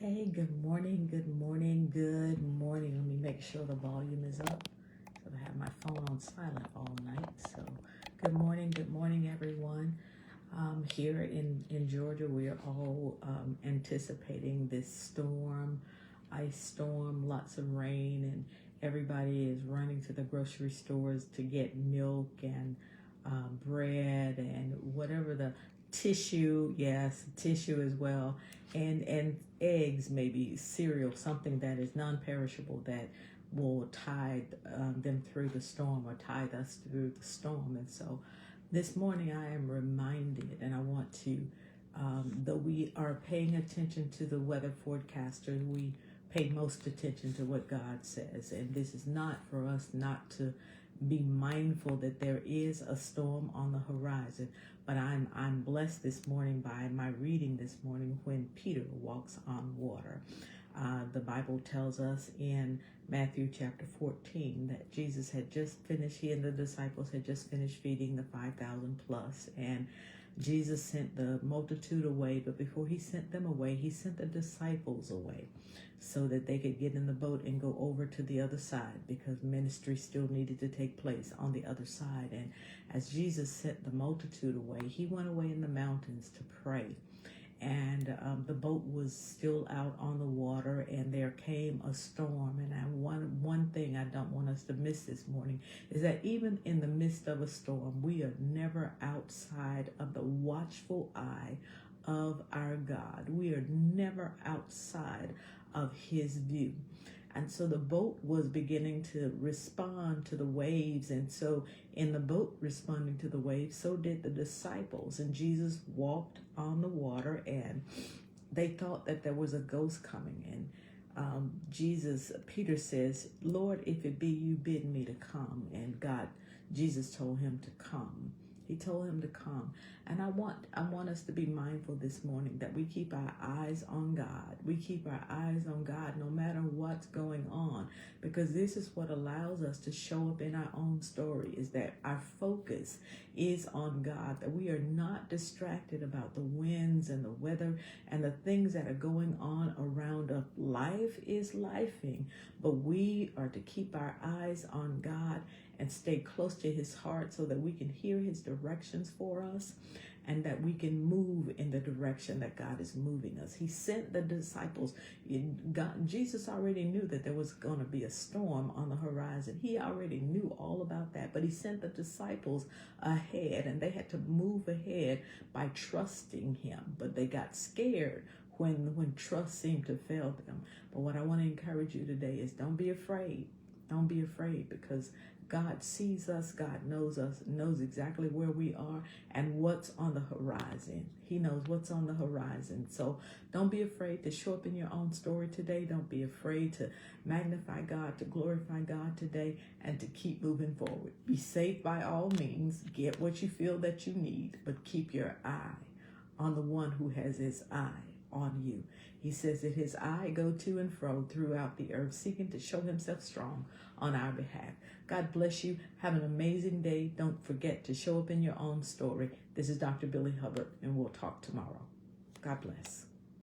Hey, good morning, good morning, good morning. Let me make sure the volume is up. So I have my phone on silent all night. So good morning, everyone. Here in Georgia, we are all anticipating this storm, ice storm, lots of rain, and everybody is running to the grocery stores to get milk and bread and whatever the tissue, yes, tissue as well, and eggs, maybe cereal, something that is non-perishable that will tide them through the storm or tide us through the storm. And so this morning I am reminded, and I want to, though we are paying attention to the weather forecasters, we pay most attention to what God says. And this is not for us not to be mindful that there is a storm on the horizon. But I'm blessed this morning by my reading this morning when Peter walks on water. The Bible tells us in Matthew chapter 14 that Jesus had just finished, he and the disciples had just finished feeding the 5,000 plus, and Jesus sent the multitude away, but before he sent them away, he sent the disciples away so that they could get in the boat and go over to the other side, because ministry still needed to take place on the other side. And as Jesus sent the multitude away, he went away in the mountains to pray. And the boat was still out on the water, and there came a storm. And one thing I don't want us to miss this morning is that even in the midst of a storm, we are never outside of the watchful eye of our God. We are never outside of his view. And so the boat was beginning to respond to the waves. And so in the boat responding to the waves, so did the disciples. And Jesus walked on the water, and they thought that there was a ghost coming. And Peter says, Lord, if it be you, bid me to come. And Jesus told him to come. He told him to come. And I want us to be mindful this morning that we keep our eyes on God. We keep our eyes on God no matter what's going on, because this is what allows us to show up in our own story, is that our focus is on God, that we are not distracted about the winds and the weather and the things that are going on around us. Life is lifing, but we are to keep our eyes on God and stay close to his heart so that we can hear his directions for us and that we can move in the direction that God is moving us. He sent the disciples. Jesus already knew that there was going to be a storm on the horizon. He already knew all about that, but he sent the disciples ahead, and they had to move ahead by trusting him. But they got scared when trust seemed to fail them. But what I want to encourage you today is don't be afraid. Don't be afraid, because God sees us, God knows us, knows exactly where we are and what's on the horizon. He knows what's on the horizon. So don't be afraid to show up in your own story today. Don't be afraid to magnify God, to glorify God today, and to keep moving forward. Be safe by all means. Get what you feel that you need, but keep your eye on the one who has his eye on you. He says that his eye go to and fro throughout the earth, seeking to show himself strong on our behalf. God bless you. Have an amazing day. Don't forget to show up in your own story. This is Dr. Billy Hubbard, and we'll talk tomorrow. God bless.